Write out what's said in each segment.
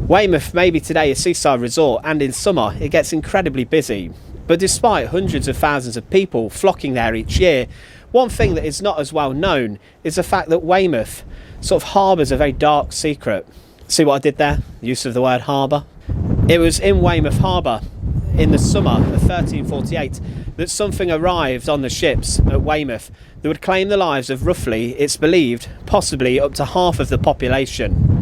Weymouth may be today a seaside resort, and in summer it gets incredibly busy. But despite hundreds of thousands of people flocking there each year, one thing that is not as well known is the fact that Weymouth sort of harbours a very dark secret. See what I did there? The use of the word harbour. It was in Weymouth Harbour in the summer of 1348 that something arrived on the ships at Weymouth that would claim the lives of roughly, it's believed, possibly up to half of the population.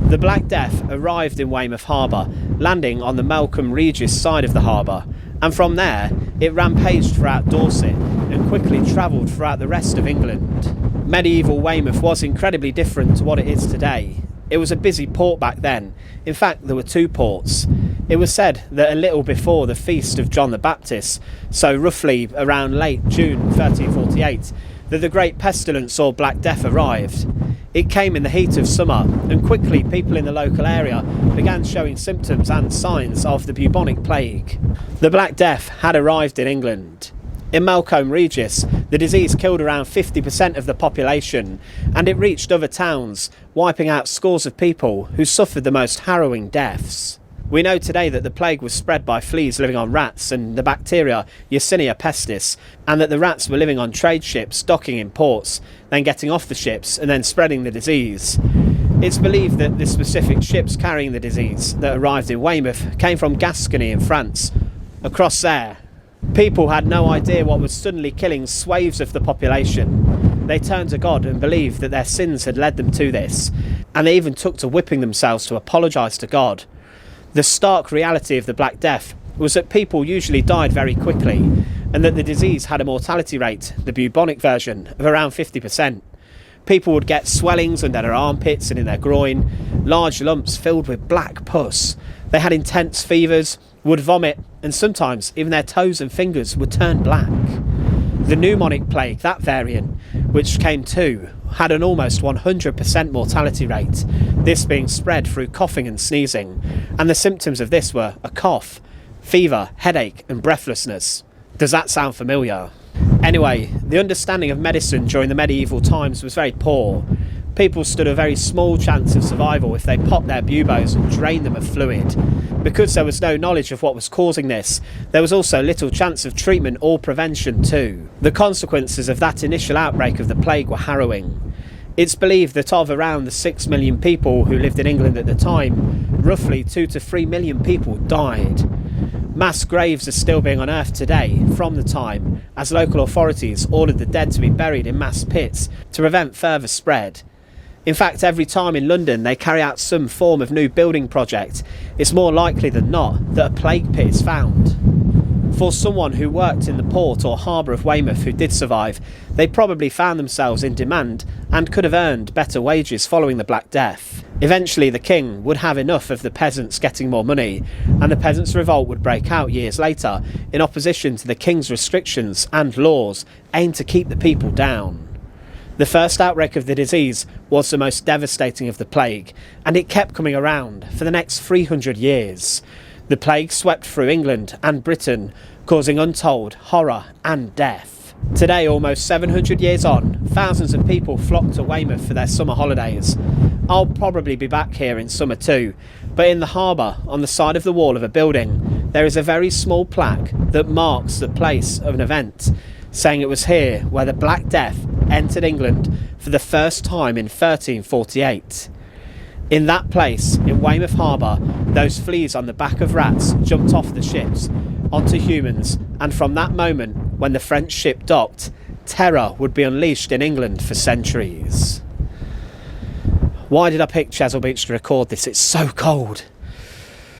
The Black Death arrived in Weymouth Harbour, landing on the Melcombe Regis side of the harbour, and from there it rampaged throughout Dorset and quickly travelled throughout the rest of England. Medieval Weymouth was incredibly different to what it is today. It was a busy port back then. In fact, there were two ports. It was said that a little before the feast of John the Baptist, so roughly around late June 1348, that the great pestilence or Black Death arrived. It came in the heat of summer, and quickly people in the local area began showing symptoms and signs of the bubonic plague. The Black Death had arrived in England. In Melcombe Regis, the disease killed around 50% of the population, and it reached other towns, wiping out scores of people who suffered the most harrowing deaths. We know today that the plague was spread by fleas living on rats and the bacteria Yersinia pestis, and that the rats were living on trade ships docking in ports, then getting off the ships and then spreading the disease. It's believed that the specific ships carrying the disease that arrived in Weymouth came from Gascony in France. Across there, people had no idea what was suddenly killing swathes of the population. They turned to God and believed that their sins had led them to this, and they even took to whipping themselves to apologise to God. The stark reality of the Black Death was that people usually died very quickly, and that the disease had a mortality rate, the bubonic version, of around 50%. People would get swellings under their armpits and in their groin, large lumps filled with black pus. They had intense fevers, would vomit, and sometimes even their toes and fingers would turn black. The pneumonic plague, that variant, which came too, had an almost 100% mortality rate, this being spread through coughing and sneezing, and the symptoms of this were a cough, fever, headache and breathlessness. Does that sound familiar? Anyway, the understanding of medicine during the medieval times was very poor. People stood a very small chance of survival if they popped their buboes and drained them of fluid. Because there was no knowledge of what was causing this, there was also little chance of treatment or prevention too. The consequences of that initial outbreak of the plague were harrowing. It's believed that of around the 6 million people who lived in England at the time, roughly 2 to 3 million people died. Mass graves are still being unearthed today from the time, as local authorities ordered the dead to be buried in mass pits to prevent further spread. In fact, every time in London they carry out some form of new building project, it's more likely than not that a plague pit is found. For someone who worked in the port or harbour of Weymouth who did survive, they probably found themselves in demand and could have earned better wages following the Black Death. Eventually the king would have enough of the peasants getting more money, and the peasants' revolt would break out years later in opposition to the king's restrictions and laws aimed to keep the people down. The first outbreak of the disease was the most devastating of the plague, and it kept coming around for the next 300 years. The plague swept through England and Britain, causing untold horror and death. Today, almost 700 years on, thousands of people flock to Weymouth for their summer holidays. I'll probably be back here in summer too, but in the harbour, on the side of the wall of a building, there is a very small plaque that marks the place of an event, saying it was here where the Black Death entered England for the first time in 1348. In that place, in Weymouth Harbour, those fleas on the back of rats jumped off the ships onto humans, and from that moment, when the French ship docked, terror would be unleashed in England for centuries. Why did I pick Chesil Beach to record this? It's so cold.